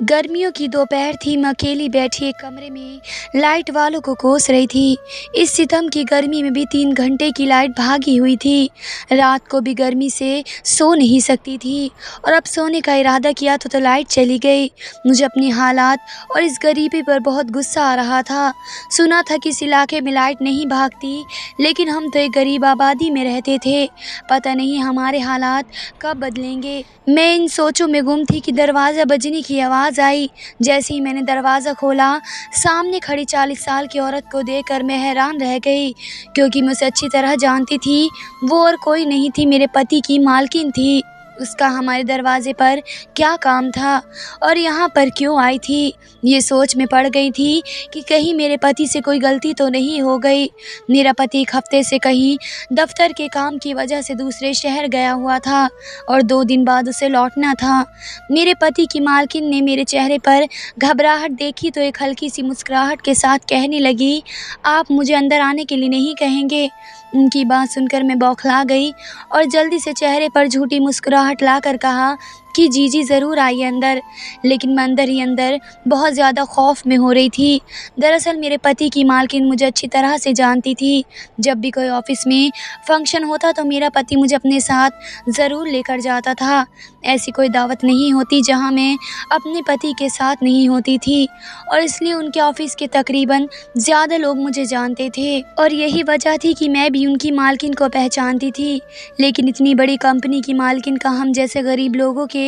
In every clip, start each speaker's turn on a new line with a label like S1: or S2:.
S1: गर्मियों की दोपहर थी। मैं अकेली बैठी एक कमरे में लाइट वालों को कोस रही थी। इस सितम की गर्मी में भी 3 घंटे की लाइट भागी हुई थी। रात को भी गर्मी से सो नहीं सकती थी और अब सोने का इरादा किया तो लाइट चली गई। मुझे अपनी हालात और इस गरीबी पर बहुत गुस्सा आ रहा था। सुना था कि इस इलाके में लाइट नहीं भागती, लेकिन हम तो एक गरीब आबादी में रहते थे। पता नहीं हमारे हालात कब बदलेंगे। मैं इन सोचों में गुम थी कि दरवाज़ा बजने की आवाज़ आई। जैसे ही मैंने दरवाज़ा खोला, सामने खड़ी 40 साल की औरत को देखकर मैं हैरान रह गई, क्योंकि मैं उसे अच्छी तरह जानती थी। वो और कोई नहीं थी, मेरे पति की मालकिन थी। उसका हमारे दरवाज़े पर क्या काम था और यहाँ पर क्यों आई थी? ये सोच में पड़ गई थी कि कहीं मेरे पति से कोई गलती तो नहीं हो गई। मेरा पति एक हफ्ते से कहीं दफ्तर के काम की वजह से दूसरे शहर गया हुआ था और 2 दिन बाद उसे लौटना था। मेरे पति की मालकिन ने मेरे चेहरे पर घबराहट देखी तो एक हल्की सी मुस्कुराहट के साथ कहने लगी, आप मुझे अंदर आने के लिए नहीं कहेंगे? उनकी बात सुनकर मैं बौखला गई और जल्दी से चेहरे पर झूठी मुस्कुराहट लाकर कहा कि जी ज़रूर आइए अंदर। लेकिन मैं अंदर ही अंदर बहुत ज़्यादा खौफ में हो रही थी। दरअसल मेरे पति की मालकिन मुझे अच्छी तरह से जानती थी। जब भी कोई ऑफिस में फंक्शन होता तो मेरा पति मुझे अपने साथ ज़रूर लेकर जाता था। ऐसी कोई दावत नहीं होती जहाँ मैं अपने पति के साथ नहीं होती थी और इसलिए उनके ऑफिस के तकरीबन ज़्यादा लोग मुझे जानते थे और यही वजह थी कि मैं भी उनकी मालकिन को पहचानती थी। लेकिन इतनी बड़ी कंपनी की मालकिन का हम जैसे गरीब लोगों के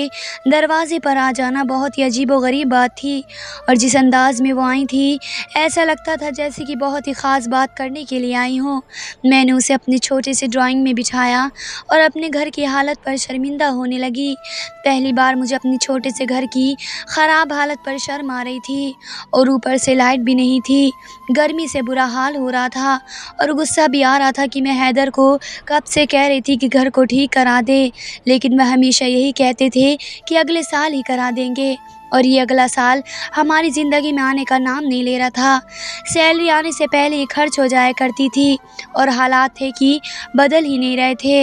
S1: दरवाजे पर आ जाना बहुत ही अजीबोगरीब बात थी। और जिस अंदाज में वो आई थी, ऐसा लगता था जैसे कि बहुत ही ख़ास बात करने के लिए आई हो। मैंने उसे अपने छोटे से ड्राइंग में बिठाया और अपने घर की हालत पर शर्मिंदा होने लगी। पहली बार मुझे अपने छोटे से घर की ख़राब हालत पर शर्म आ रही थी और ऊपर से लाइट भी नहीं थी। गर्मी से बुरा हाल हो रहा था और गुस्सा भी आ रहा था कि मैं हैदर को कब से कह रही थी कि घर को ठीक करा दे, लेकिन वह हमेशा यही कहते थे कि अगले साल ही करा देंगे। और ये अगला साल हमारी ज़िंदगी में आने का नाम नहीं ले रहा था। सैलरी आने से पहले ही खर्च हो जाया करती थी और हालात थे कि बदल ही नहीं रहे थे।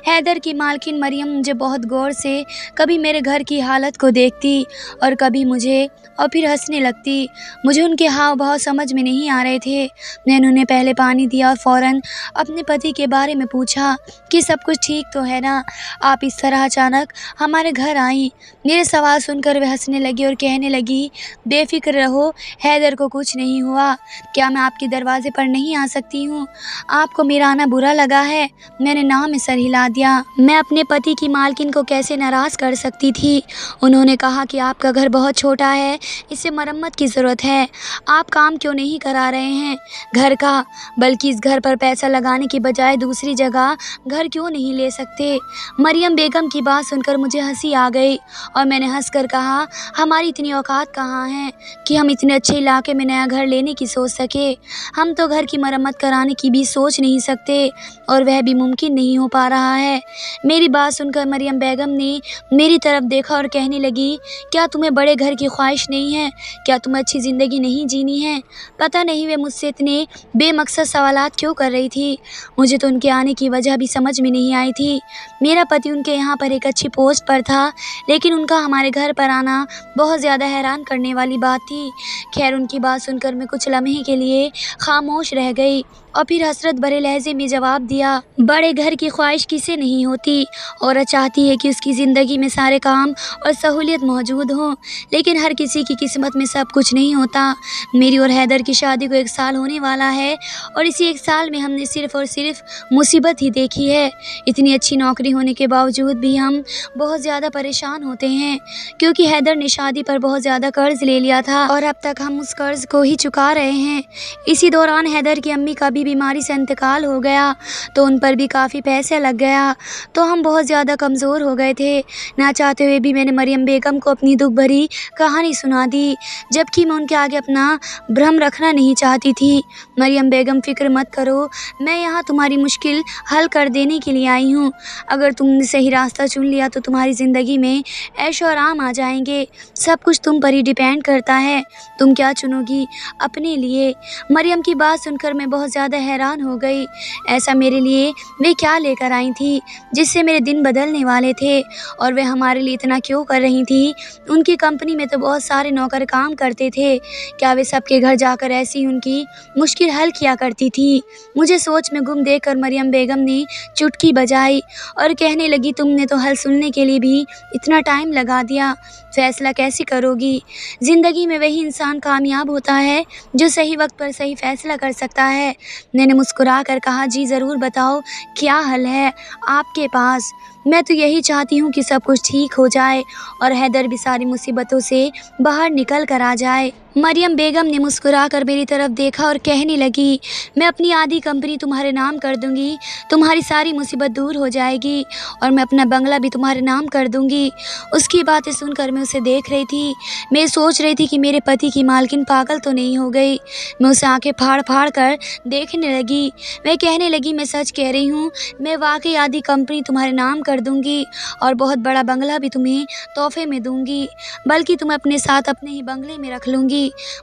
S1: हैदर की मालकिन मरियम मुझे बहुत गौर से कभी मेरे घर की हालत को देखती और कभी मुझे और फिर हंसने लगती। मुझे उनके हाव भाव समझ में नहीं आ रहे थे। मैंने उन्हें पहले पानी दिया और फ़ौरन अपने पति के बारे में पूछा कि सब कुछ ठीक तो है ना? आप इस तरह अचानक हमारे घर आई। मेरे सवाल सुनकर वह हंसने लगी और कहने लगी, बेफिक्र रहो, हैदर को कुछ नहीं हुआ। क्या मैं आपके दरवाजे पर नहीं आ सकती हूँ? आपको मेरा आना बुरा लगा है? मैंने नाव में सर हिला दिया। मैं अपने पति की मालकिन को कैसे नाराज़ कर सकती थी? उन्होंने कहा कि आपका घर बहुत छोटा है, इसे मरम्मत की ज़रूरत है। आप काम क्यों नहीं करा रहे हैं घर का? बल्कि इस घर पर पैसा लगाने की बजाय दूसरी जगह घर क्यों नहीं ले सकते? मरियम बेगम की बात सुनकर मुझे हंसी आ गई और मैंने हंसकर कहा, हमारी इतनी औकात कहाँ है कि हम इतने अच्छे इलाके में नया घर लेने की सोच सके। हम तो घर की मरम्मत कराने की भी सोच नहीं सकते और वह भी मुमकिन नहीं हो पा रहा है। मेरी बात सुनकर मरियम बेगम ने मेरी तरफ देखा और कहने लगी, क्या तुम्हें बड़े घर की ख्वाहिश नहीं है? क्या तुम्हें अच्छी ज़िंदगी नहीं जीनी है? पता नहीं वे मुझसे इतने बेमकसद सवालात क्यों कर रही थी। मुझे तो उनके आने की वजह भी समझ में नहीं आई थी। मेरा पति उनके यहाँ पर एक अच्छी पोस्ट पर था, लेकिन उनका हमारे घर पर आना बहुत ज़्यादा हैरान करने वाली बात थी। खैर, उनकी बात सुनकर मैं कुछ लम्हे के लिए खामोश रह गई और फिर हसरत भरे लहजे में जवाब दिया, बड़े घर की ख्वाहिश किसे नहीं होती? औरत चाहती है कि उसकी ज़िंदगी में सारे काम और सहूलियत मौजूद हों, लेकिन हर किसी की किस्मत में सब कुछ नहीं होता। मेरी और हैदर की शादी को 1 साल होने वाला है और इसी 1 साल में हमने सिर्फ़ और सिर्फ मुसीबत ही देखी है। इतनी अच्छी नौकरी होने के बावजूद भी हम बहुत ज़्यादा परेशान होते हैं, क्योंकि हैदर ने शादी पर बहुत ज़्यादा कर्ज़ ले लिया था और अब तक हम उस कर्ज़ को ही चुका रहे हैं। इसी दौरान हैदर की अम्मी का भी बीमारी से इंतकाल हो गया तो उन पर भी काफ़ी पैसे लग गया, तो हम बहुत ज़्यादा कमज़ोर हो गए थे। ना चाहते हुए भी मैंने मरियम बेगम को अपनी दुख भरी कहानी सुना दी, जबकि मैं उनके आगे अपना भ्रम रखना नहीं चाहती थी। मरियम बेगम, फ़िक्र मत करो, मैं यहाँ तुम्हारी मुश्किल हल कर देने के लिए आई हूँ। अगर तुमने सही रास्ता चुन लिया तो तुम्हारी ज़िंदगी में ऐशो आराम आ जाएंगे। सब कुछ तुम पर ही डिपेंड करता है, तुम क्या चुनोगी अपने लिए। मरियम की बात सुनकर मैं बहुत ज़्यादा ज़्यादा हैरान हो गई। ऐसा मेरे लिए वे क्या लेकर आई थी जिससे मेरे दिन बदलने वाले थे, और वे हमारे लिए इतना क्यों कर रही थी? उनकी कंपनी में तो बहुत सारे नौकर काम करते थे, क्या वे सबके घर जाकर ऐसी उनकी मुश्किल हल किया करती थी? मुझे सोच में गुम देखकर मरियम बेगम ने चुटकी बजाई और कहने लगी, तुमने तो हल सुनने के लिए भी इतना टाइम लगा दिया, फैसला कैसे करोगी? ज़िंदगी में वही इंसान कामयाब होता है जो सही वक्त पर सही फैसला कर सकता है। मैंने मुस्कुरा कर कहा, जी ज़रूर, बताओ क्या हल है आपके पास? मैं तो यही चाहती हूँ कि सब कुछ ठीक हो जाए और हैदर भी सारी मुसीबतों से बाहर निकल कर आ जाए। मरियम बेगम ने मुस्कुराकर मेरी तरफ देखा और कहने लगी, मैं अपनी आधी कंपनी तुम्हारे नाम कर दूंगी, तुम्हारी सारी मुसीबत दूर हो जाएगी और मैं अपना बंगला भी तुम्हारे नाम कर दूंगी। उसकी बातें सुनकर मैं उसे देख रही थी। मैं सोच रही थी कि मेरे पति की मालकिन पागल तो नहीं हो गई। मैं उसे आंखें फाड़ फाड़ कर देखने लगी। वह कहने लगी, मैं सच कह रही हूँ, मैं वाकई आधी कंपनी तुम्हारे नाम कर दूंगी और बहुत बड़ा बंगला भी तुम्हें तोहफे में दूंगी, बल्कि तुम्हें अपने साथ अपने ही बंगले में रख लूँगी।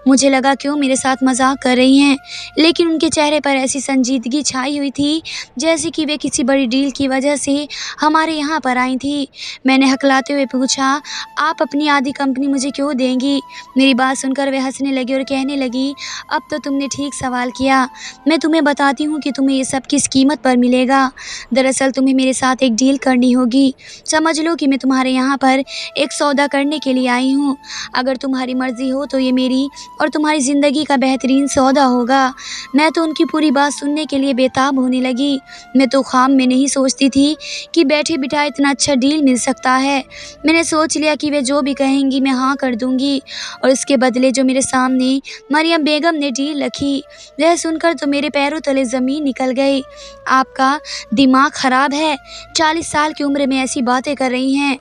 S1: मुझे लगा क्यों मेरे साथ मजाक कर रही हैं, लेकिन उनके चेहरे पर ऐसी संजीदगी छाई हुई थी जैसे कि वे किसी बड़ी डील की वजह से हमारे यहाँ पर आई थी। मैंने हकलाते हुए पूछा, आप अपनी आधी कंपनी मुझे क्यों देंगी? मेरी बात सुनकर वे हंसने लगी और कहने लगी, अब तो तुमने ठीक सवाल किया। मैं तुम्हें बताती हूँ कि तुम्हें ये सब किस कीमत पर मिलेगा। दरअसल तुम्हें मेरे साथ एक डील करनी होगी। समझ लो कि मैं तुम्हारे यहाँ पर एक सौदा करने के लिए आई हूँ। अगर तुम्हारी मर्जी हो तो ये मेरी और तुम्हारी ज़िंदगी का बेहतरीन सौदा होगा। मैं तो उनकी पूरी बात सुनने के लिए बेताब होने लगी। मैं तो ख्वाब में नहीं सोचती थी कि बैठे बिठाए इतना अच्छा डील मिल सकता है। मैंने सोच लिया कि वे जो भी कहेंगी मैं हाँ कर दूंगी, और उसके बदले जो मेरे सामने मरियम बेगम ने डील रखी, वह सुनकर तो मेरे पैरों तले ज़मीन निकल गई। आपका दिमाग ख़राब है, 40 साल की उम्र में ऐसी बातें कर रही हैं।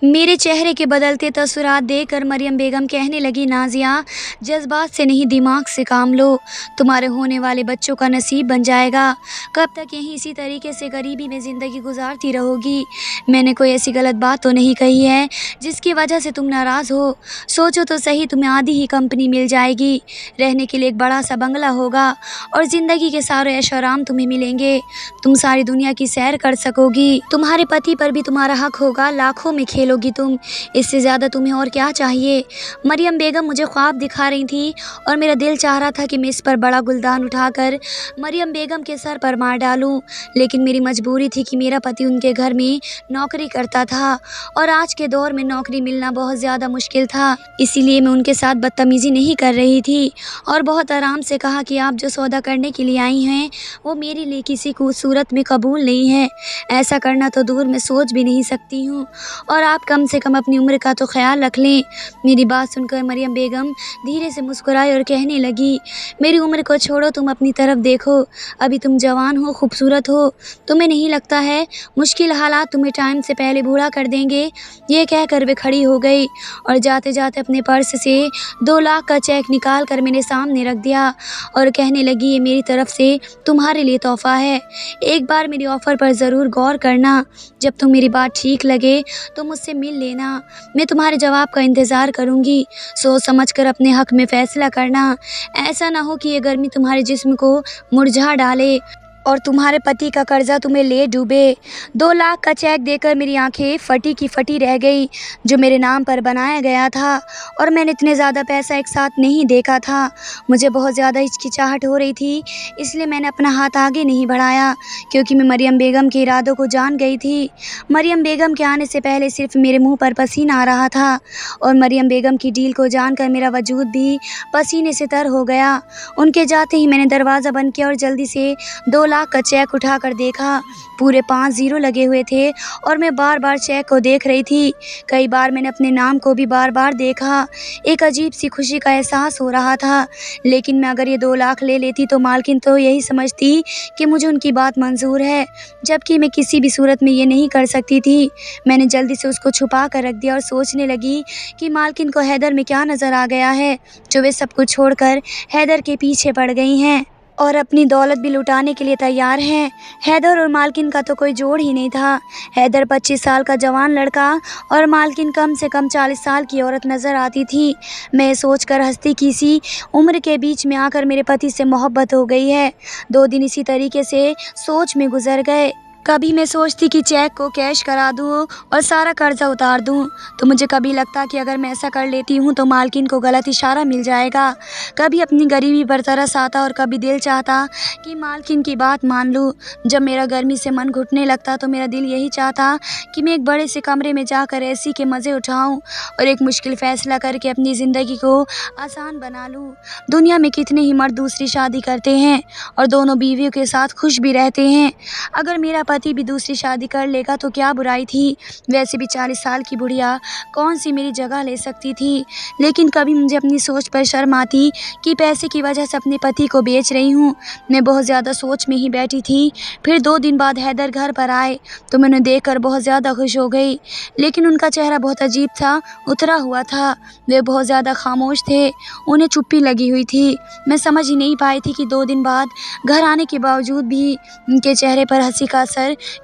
S1: मेरे चेहरे के बदलते तस्वीरात देखकर मरियम बेगम कहने लगी, नाजिया, जज्बात से नहीं दिमाग से काम लो। तुम्हारे होने वाले बच्चों का नसीब बन जाएगा। कब तक यहीं इसी तरीके से गरीबी में ज़िंदगी गुजारती रहोगी? मैंने कोई ऐसी गलत बात तो नहीं कही है जिसकी वजह से तुम नाराज़ हो। सोचो तो सही, तुम्हें आधी ही कंपनी मिल जाएगी, रहने के लिए एक बड़ा सा बंगला होगा और ज़िंदगी के सारे ऐश आराम तुम्हें मिलेंगे। तुम सारी दुनिया की सैर कर सकोगी। तुम्हारे पति पर भी तुम्हारा हक होगा, लाखों में खेलोगी तुम। इससे ज़्यादा तुम्हें और क्या चाहिए? मरियम बेगम मुझे ख्वाब दिखा रही थी और मेरा दिल चाह रहा था कि मैं इस पर बड़ा गुलदान उठाकर मरियम बेगम के सर पर मार डालूं, लेकिन मेरी मजबूरी थी कि मेरा पति उनके घर में नौकरी करता था और आज के दौर में नौकरी मिलना बहुत ज़्यादा मुश्किल था। इसीलिए मैं उनके साथ बदतमीज़ी नहीं कर रही थी और बहुत आराम से कहा कि आप जो सौदा करने के लिए आई हैं वो मेरे लिए किसी को सूरत में कबूल नहीं है। ऐसा करना तो दूर मैं सोच भी नहीं सकती हूँ, और आप कम से कम अपनी उम्र का तो ख्याल रख लें। मेरी बात सुनकर मरियम बेगम धीरे से मुस्कुराई और कहने लगी, मेरी उम्र को छोड़ो, तुम अपनी तरफ देखो। अभी तुम जवान हो, खूबसूरत हो। तुम्हें नहीं लगता है मुश्किल हालात तुम्हें टाइम से पहले बूढ़ा कर देंगे? ये कहकर वे खड़ी हो गई और जाते जाते अपने पर्स से 2 लाख का चेक निकाल कर मेरे सामने रख दिया और कहने लगी, ये मेरी तरफ से तुम्हारे लिए तोहफा है। एक बार मेरी ऑफ़र पर ज़रूर गौर करना। जब तुम मेरी बात ठीक लगे तो मुझसे मिल लेना। मैं तुम्हारे जवाब का इंतज़ार करूँगी। सोच समझ कर अपने हक़ में फ़ैसला करना। ऐसा ना हो कि ये गर्मी तुम्हारे जिस्म को मुरझा डाले और तुम्हारे पति का कर्जा तुम्हें ले डूबे। 2 लाख का चेक देकर मेरी आंखें फटी की फटी रह गई, जो मेरे नाम पर बनाया गया था, और मैंने इतने ज़्यादा पैसा एक साथ नहीं देखा था। मुझे बहुत ज़्यादा हिचकिचाहट हो रही थी, इसलिए मैंने अपना हाथ आगे नहीं बढ़ाया, क्योंकि मैं मरियम बेगम के इरादों को जान गई थी। मरियम बेगम के आने से पहले सिर्फ मेरे मुँह पर पसीना आ रहा था और मरियम बेगम की डील को जानकर मेरा वजूद भी पसीने से तर हो गया। उनके जाते ही मैंने दरवाज़ा बंद किया और जल्दी से 2 लाख का चेक उठाकर देखा। पूरे 5 ज़ीरो लगे हुए थे और मैं बार बार चेक को देख रही थी। कई बार मैंने अपने नाम को भी बार बार देखा। एक अजीब सी खुशी का एहसास हो रहा था, लेकिन मैं अगर ये 2 लाख ले लेती तो मालकिन तो यही समझती कि मुझे उनकी बात मंजूर है, जबकि मैं किसी भी सूरत में ये नहीं कर सकती थी। मैंने जल्दी से उसको छुपा कर रख दिया और सोचने लगी कि मालकिन को हैदर में क्या नज़र आ गया है जो वे सब कुछ छोड़कर हैदर के पीछे पड़ गई हैं। और अपनी दौलत भी लुटाने के लिए तैयार हैं। हैदर और मालकिन का तो कोई जोड़ ही नहीं था। हैदर 25 साल का जवान लड़का और मालकिन कम से कम 40 साल की औरत नज़र आती थी। मैं सोचकर हंसती कि इसी उम्र के बीच में आकर मेरे पति से मोहब्बत हो गई है। 2 दिन इसी तरीके से सोच में गुजर गए। कभी मैं सोचती कि चेक को कैश करा दूँ और सारा कर्जा उतार दूँ, तो मुझे कभी लगता कि अगर मैं ऐसा कर लेती हूँ तो मालकिन को गलत इशारा मिल जाएगा। कभी अपनी गरीबी पर तरस आता और कभी दिल चाहता कि मालकिन की बात मान लूँ। जब मेरा गर्मी से मन घुटने लगता तो मेरा दिल यही चाहता कि मैं एक बड़े से कमरे में जाकर एसी के मज़े उठाऊँ और एक मुश्किल फ़ैसला करके अपनी ज़िंदगी को आसान बना लूँ। दुनिया में कितने ही मर्द दूसरी शादी करते हैं और दोनों बीवियों के साथ खुश भी रहते हैं। अगर मेरा पति भी दूसरी शादी कर लेगा तो क्या बुराई थी। वैसे भी 40 साल की बुढ़िया कौन सी मेरी जगह ले सकती थी। लेकिन कभी मुझे अपनी सोच पर शर्म आती कि पैसे की वजह से अपने पति को बेच रही हूँ। मैं बहुत ज़्यादा सोच में ही बैठी थी। फिर 2 दिन बाद हैदर घर पर आए तो मैं उन्हें देखकर बहुत ज़्यादा खुश हो गई। लेकिन उनका चेहरा बहुत अजीब था, उतरा हुआ था। वे बहुत ज़्यादा खामोश थे, उन्हें चुप्पी लगी हुई थी। मैं समझ ही नहीं पाई थी कि 2 दिन बाद घर आने के बावजूद भी उनके चेहरे पर हंसी का असर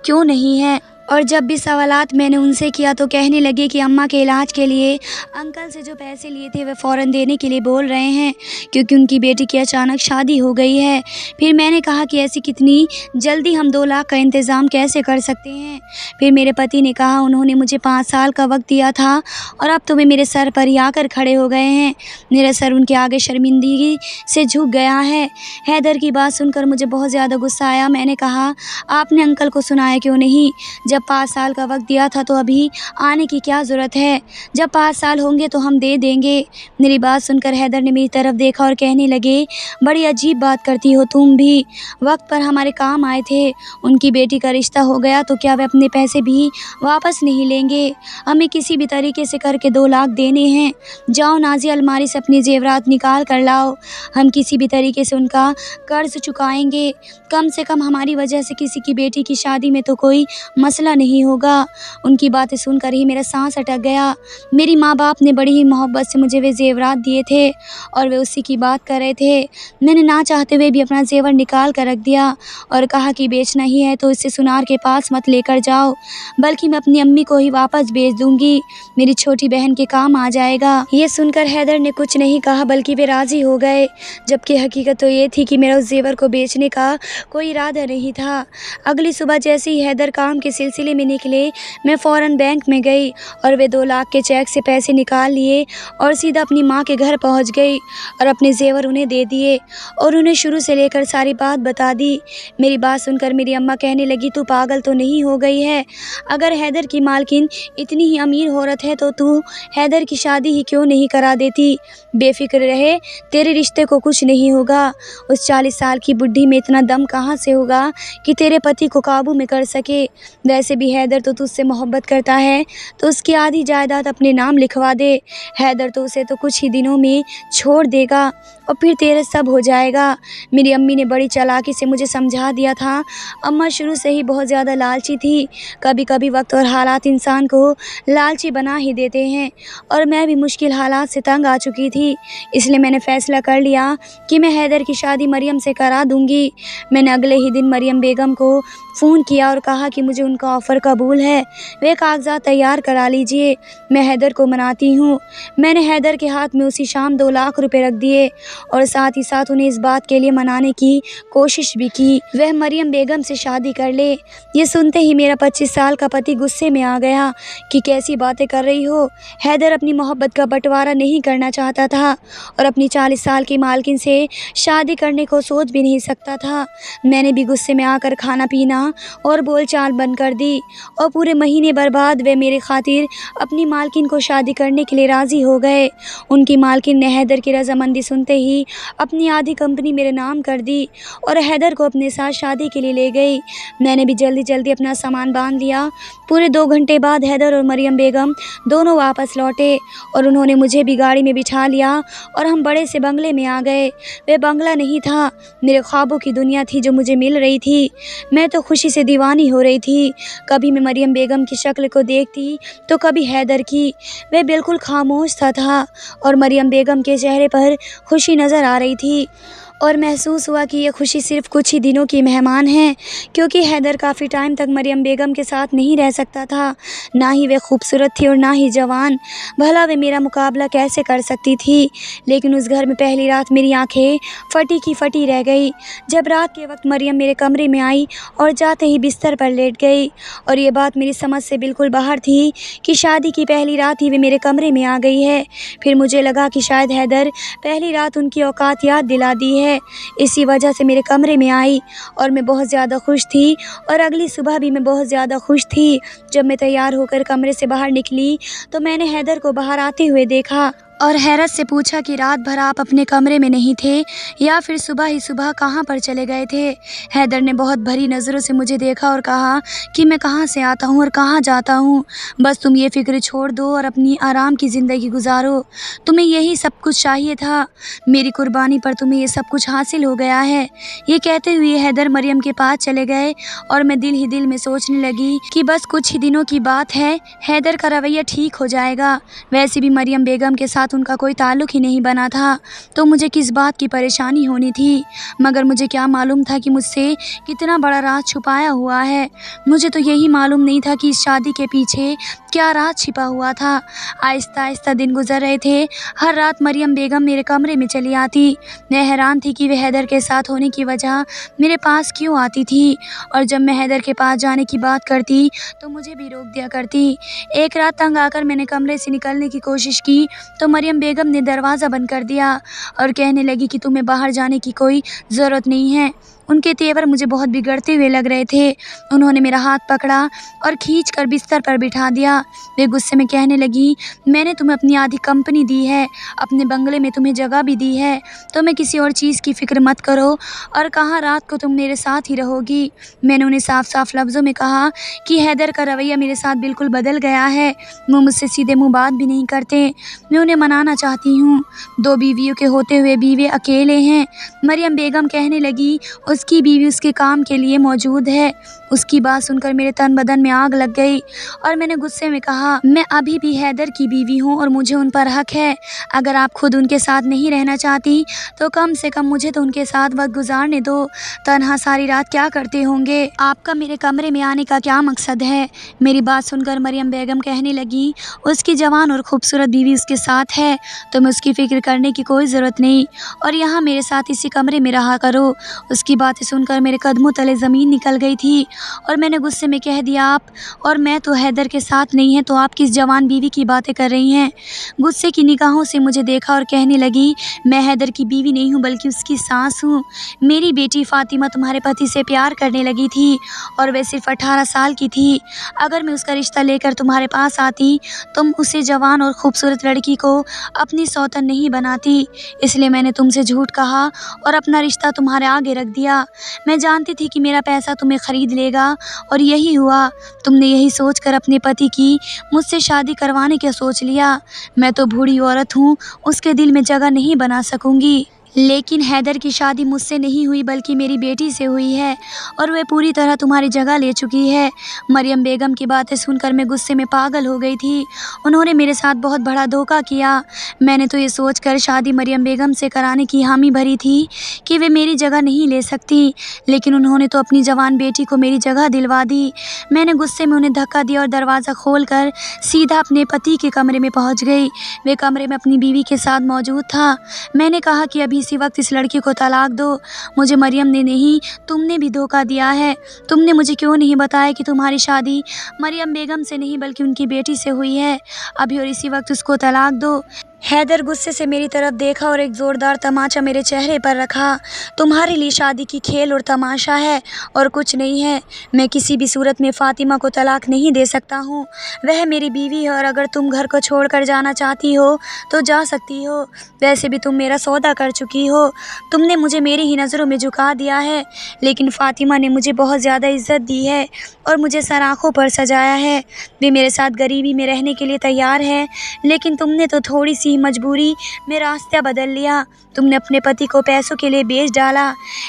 S1: क्यों नहीं है। और जब भी सवालात मैंने उनसे किया तो कहने लगे कि अम्मा के इलाज के लिए अंकल से जो पैसे लिए थे वे फ़ौरन देने के लिए बोल रहे हैं, क्योंकि उनकी बेटी की अचानक शादी हो गई है। फिर मैंने कहा कि ऐसी कितनी जल्दी हम 2 लाख का इंतज़ाम कैसे कर सकते हैं। फिर मेरे पति ने कहा उन्होंने मुझे 5 साल का वक्त दिया था और अब तो वे मेरे सर पर ही आकर खड़े हो गए हैं। मेरा सर उनके आगे शर्मिंदगी से झुक गया है। हैदर की बात सुनकर मुझे बहुत ज़्यादा गुस्सा आया। मैंने कहा आपने अंकल को सुनाया क्यों नहीं। जब 5 साल का वक्त दिया था तो अभी आने की क्या ज़रूरत है। जब 5 साल होंगे तो हम दे देंगे। मेरी बात सुनकर हैदर ने मेरी तरफ देखा और कहने लगे बड़ी अजीब बात करती हो तुम भी। वक्त पर हमारे काम आए थे, उनकी बेटी का रिश्ता हो गया तो क्या वे अपने पैसे भी वापस नहीं लेंगे। हमें किसी भी तरीके से करके 2 लाख देने हैं। जाओ नाज़ी अलमारी से अपनी जेवरात निकाल कर लाओ। हम किसी भी तरीके से उनका कर्ज चुकाएंगे। कम से कम हमारी वजह से किसी की बेटी की शादी में तो कोई मसला नहीं होगा। उनकी बातें सुनकर ही मेरा सांस अटक गया। मेरी माँ बाप ने बड़ी ही मोहब्बत से मुझे वे जेवरात दिए थे और वे उसी की बात कर रहे थे। मैंने ना चाहते हुए भी अपना जेवर निकाल कर रख दिया और कहा कि बेचना ही है तो इसे सुनार के पास मत लेकर जाओ, बल्कि मैं अपनी अम्मी को ही वापस बेच दूंगी। मेरी छोटी बहन के काम आ जाएगा। ये सुनकर हैदर ने कुछ नहीं कहा बल्कि वे राज़ी हो गए, जबकि हकीकत तो ये थी कि मेरा उस जेवर को बेचने का कोई इरादा नहीं था। अगली सुबह जैसे ही हैदर काम के सिलसिले में निकले, मैं फ़ौरन बैंक में गई और वे 2 लाख के चेक से पैसे निकाल लिए और सीधा अपनी माँ के घर पहुँच गई और अपने जेवर उन्हें दे दिए और उन्हें शुरू से लेकर सारी बात बता दी। मेरी बात सुनकर मेरी अम्मा कहने लगी तू पागल तो नहीं हो गई है। अगर हैदर की मालकिन इतनी ही अमीर औरत है तो तू हैदर की शादी ही क्यों नहीं करा देती। बेफिक्र रहे, तेरे रिश्ते को कुछ नहीं होगा। उस 40 साल की बुढ़ी में इतना दम कहाँ से होगा कि तेरे पति को काबू में कर सके। वैसे भी हैदर तो तुझसे मोहब्बत करता है तो उसकी आधी जायदाद अपने नाम लिखवा दे। हैदर तो उसे तो कुछ ही दिनों में छोड़ देगा और फिर तेरे सब हो जाएगा। मेरी अम्मी ने बड़ी चालाकी से मुझे समझा दिया था। अम्मा शुरू से ही बहुत ज़्यादा लालची थी। कभी कभी वक्त और हालात इंसान को लालची बना ही देते हैं और मैं भी मुश्किल हालात से तंग आ चुकी थी। इसलिए मैंने फ़ैसला कर लिया कि मैं हैदर की शादी मरियम से करा दूँगी। मैंने अगले ही दिन मरियम बेगम को फ़ोन किया और कहा कि मुझे उनका ऑफ़र कबूल है, वे कागज़ात तैयार करा लीजिए, मैं हैदर को मनाती हूँ। मैंने हैदर के हाथ में उसी शाम 2 लाख रुपए रख दिए और साथ ही साथ उन्हें इस बात के लिए मनाने की कोशिश भी की वह मरियम बेगम से शादी कर ले। ये सुनते ही मेरा 25 साल का पति गुस्से में आ गया कि कैसी बातें कर रही हो। हैदर अपनी मोहब्बत का बंटवारा नहीं करना चाहता था और अपनी 40 साल की मालकिन से शादी करने को सोच भी नहीं सकता था। मैंने भी गुस्से में आकर खाना पीना और बोलचाल बंद कर दी और पूरे महीने बर्बाद वे मेरे खातिर अपनी मालकिन को शादी करने के लिए राज़ी हो गए। उनकी मालकिन ने हैदर की रजामंदी सुनते ही अपनी आधी कंपनी मेरे नाम कर दी और हैदर को अपने साथ शादी के लिए ले गई। मैंने भी जल्दी जल्दी अपना सामान बांध लिया। पूरे 2 घंटे बाद हैदर और मरियम बेगम दोनों वापस लौटे और उन्होंने मुझे भी गाड़ी में बिठा लिया और हम बड़े से बंगले में आ गए। वे बंगला नहीं था, मेरे ख्वाबों की दुनिया थी जो मुझे मिल रही थी। मैं तो खुशी से दीवानी हो रही थी। कभी मैं मरियम बेगम की शक्ल को देखती तो कभी हैदर की। वह बिल्कुल खामोश सा था और मरियम बेगम के चेहरे पर खुशी नज़र आ रही थी। और महसूस हुआ कि ये खुशी सिर्फ कुछ ही दिनों की मेहमान है, क्योंकि हैदर काफ़ी टाइम तक मरियम बेगम के साथ नहीं रह सकता था। ना ही वे खूबसूरत थी और ना ही जवान, भला वे मेरा मुकाबला कैसे कर सकती थी। लेकिन उस घर में पहली रात मेरी आंखें फटी की फटी रह गई, जब रात के वक्त मरियम मेरे कमरे में आई और जाते ही बिस्तर पर लेट गई। और ये बात मेरी समझ से बिल्कुल बाहर थी कि शादी की पहली रात ही वे मेरे कमरे में आ गई है। फिर मुझे लगा कि शायद हैदर पहली रात उनकी औकात याद दिला दी है, इसी वजह से मेरे कमरे में आई। और मैं बहुत ज़्यादा खुश थी, और अगली सुबह भी मैं बहुत ज़्यादा खुश थी। जब मैं तैयार होकर कमरे से बाहर निकली तो मैंने हैदर को बाहर आते हुए देखा और हैरत से पूछा कि रात भर आप अपने कमरे में नहीं थे, या फिर सुबह ही सुबह कहाँ पर चले गए थे। हैदर ने बहुत भरी नज़रों से मुझे देखा और कहा कि मैं कहाँ से आता हूँ और कहाँ जाता हूँ, बस तुम ये फ़िक्र छोड़ दो और अपनी आराम की ज़िंदगी गुजारो। तुम्हें यही सब कुछ चाहिए था, मेरी कुर्बानी पर तुम्हें ये सब कुछ हासिल हो गया है। ये कहते हुए हैदर मरियम के पास चले गए, और मैं दिल ही दिल में सोचने लगी कि बस कुछ ही दिनों की बात है, हैदर का रवैया ठीक हो जाएगा। वैसे भी मरियम बेगम के साथ उनका कोई ताल्लुक़ ही नहीं बना था, तो मुझे किस बात की परेशानी होनी थी। मगर मुझे क्या मालूम था कि मुझसे कितना बड़ा राज छुपाया हुआ है। मुझे तो यही मालूम नहीं था कि इस शादी के पीछे क्या राज छिपा हुआ था। आहिस्ता आहिस्ता दिन गुजर रहे थे। हर रात मरियम बेगम मेरे कमरे में चली आती। मैं हैरान थी कि वे हैदर के साथ होने की वजह मेरे पास क्यों आती थी, और जब मैं हैदर के पास जाने की बात करती तो मुझे भी रोक दिया करती। एक रात तंग आकर मैंने कमरे से निकलने की कोशिश की तो मरियम बेगम ने दरवाज़ा बंद कर दिया और कहने लगी कि तुम्हें बाहर जाने की कोई ज़रूरत नहीं है। उनके तेवर मुझे बहुत बिगड़ते हुए लग रहे थे। उन्होंने मेरा हाथ पकड़ा और खींचकर बिस्तर पर बिठा दिया। वे गुस्से में कहने लगी, मैंने तुम्हें अपनी आधी कंपनी दी है, अपने बंगले में तुम्हें जगह भी दी है, तो मैं किसी और चीज़ की फ़िक्र मत करो, और कहा रात को तुम मेरे साथ ही रहोगी। मैंने उन्हें साफ साफ लफ्ज़ों में कहा कि हैदर का रवैया मेरे साथ बिल्कुल बदल गया है। वो मुझसे सीधे मुँह बात भी नहीं करते। मैं उन्हें मनाना चाहती हूँ। 2 बीवियों के होते हुए भी वे अकेले हैं। मरियम बेगम कहने लगी, उसकी बीवी उसके काम के लिए मौजूद है। उसकी बात सुनकर मेरे तन बदन में आग लग गई, और मैंने गुस्से में कहा, मैं अभी भी हैदर की बीवी हूँ और मुझे उन पर हक है। अगर आप खुद उनके साथ नहीं रहना चाहती तो कम से कम मुझे तो उनके साथ वक्त गुजारने दो। तन्हा सारी रात क्या करते होंगे? आपका मेरे कमरे में आने का क्या मकसद है? मेरी बात सुनकर मरियम बेगम कहने लगी, उसकी जवान और खूबसूरत बीवी उसके साथ है, तुम्हें उसकी फ़िक्र करने की कोई ज़रूरत नहीं, और यहाँ मेरे साथ इसी कमरे में रहा करो। उसकी बातें सुनकर मेरे कदमों तले ज़मीन निकल गई थी, और मैंने गुस्से में कह दिया, आप और मैं तो हैदर के साथ नहीं हैं, तो आप किस जवान बीवी की बातें कर रही हैं? गुस्से की निगाहों से मुझे देखा और कहने लगी, मैं हैदर की बीवी नहीं हूँ बल्कि उसकी सास हूँ। मेरी बेटी फ़ातिमा तुम्हारे पति से प्यार करने लगी थी, और वह सिर्फ 18 साल की थी। अगर मैं उसका रिश्ता लेकर तुम्हारे पास आती तुम उसे जवान और खूबसूरत लड़की को अपनी सौतन नहीं बनाती, इसलिए मैंने तुमसे झूठ कहा और अपना रिश्ता तुम्हारे आगे रख दिया। मैं जानती थी कि मेरा पैसा तुम्हें ख़रीद लेगा, और यही हुआ। तुमने यही सोचकर अपने पति की मुझसे शादी करवाने का सोच लिया। मैं तो बूढ़ी औरत हूँ, उसके दिल में जगह नहीं बना सकूँगी। लेकिन हैदर की शादी मुझसे नहीं हुई बल्कि मेरी बेटी से हुई है, और वह पूरी तरह तुम्हारी जगह ले चुकी है। मरियम बेगम की बातें सुनकर मैं गुस्से में पागल हो गई थी। उन्होंने मेरे साथ बहुत बड़ा धोखा किया। मैंने तो ये सोचकर शादी मरियम बेगम से कराने की हामी भरी थी कि वे मेरी जगह नहीं ले सकती, लेकिन उन्होंने तो अपनी जवान बेटी को मेरी जगह दिलवा दी। मैंने गुस्से में उन्हें धक्का दिया और दरवाज़ा खोलकर सीधा अपने पति के कमरे में पहुँच गई। वे कमरे में अपनी बीवी के साथ मौजूद था। मैंने कहा कि अभी इसी वक्त इस लड़की को तलाक दो। मुझे मरियम ने नहीं, तुमने भी धोखा दिया है। तुमने मुझे क्यों नहीं बताया कि तुम्हारी शादी मरियम बेगम से नहीं बल्कि उनकी बेटी से हुई है? अभी और इसी वक्त उसको तलाक दो। हैदर गुस्से से मेरी तरफ देखा और एक ज़ोरदार तमाचा मेरे चेहरे पर रखा। तुम्हारे लिए शादी की खेल और तमाशा है और कुछ नहीं है। मैं किसी भी सूरत में फ़ातिमा को तलाक नहीं दे सकता हूँ। वह मेरी बीवी है, और अगर तुम घर को छोड़कर जाना चाहती हो तो जा सकती हो। वैसे भी तुम मेरा सौदा कर चुकी हो। तुमने मुझे मेरी ही नज़रों में झुका दिया है, लेकिन फ़ातिमा ने मुझे बहुत ज़्यादा इज्जत दी है और मुझे सराखों पर सजाया है। वे मेरे साथ गरीबी में रहने के लिए तैयार है, लेकिन तुमने तो थोड़ी सी अपनी मजबूरी में रास्ता बदल लिया। तुमने अपने पति को पैसों के लिए बेच डाला।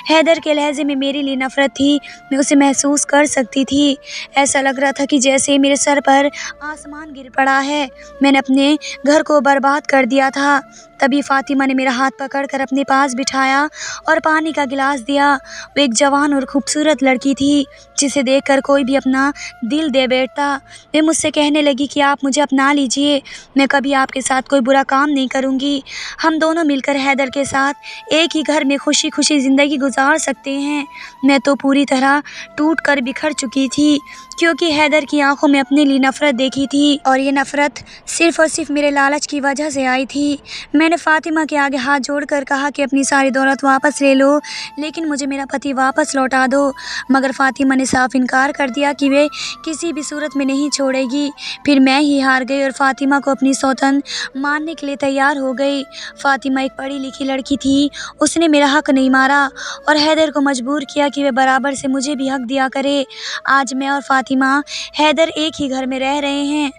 S1: हैदर के लहजे में मेरे लिए नफरत थी। मैं उसे महसूस कर सकती थी। ऐसा लग रहा था कि जैसे मेरे सर पर आसमान गिर पड़ा है। मैंने अपने घर को बर्बाद कर दिया था। तभी फातिमा ने मेरा हाथ पकड़कर अपने पास बिठाया और पानी का गिलास दिया। वो एक जवान और खूबसूरत लड़की थी जिसे देखकर कोई भी अपना दिल दे बैठता। वे मुझसे कहने लगी कि आप मुझे अपना लीजिए, मैं कभी आपके साथ कोई बुरा काम नहीं करूँगी। हम दोनों मिलकर हैदर के साथ एक ही घर में खुशी खुशी ज़िंदगी गुजार सकते हैं। मैं तो पूरी तरह टूट कर बिखर चुकी थी क्योंकि हैदर की आंखों में अपने लिए नफरत देखी थी और ये नफरत सिर्फ और सिर्फ मेरे लालच की वजह से आई थी। मैंने फातिमा के आगे हाथ जोड़कर कहा कि अपनी सारी दौलत वापस ले लो, लेकिन मुझे मेरा पति वापस लौटा दो। मगर फातिमा ने साफ इनकार कर दिया कि वे किसी भी सूरत में नहीं छोड़ेगी। फिर मैं ही हार गई और फातिमा को अपनी सौतन मानने के लिए तैयार हो गई। फातिमा एक पढ़ी लिखी लड़की थी। उसने मेरा हक नहीं मारा और हैदर को मजबूर किया कि वे बराबर से मुझे भी हक दिया करे। आज मैं और फातिमा हैदर एक ही घर में रह रहे हैं।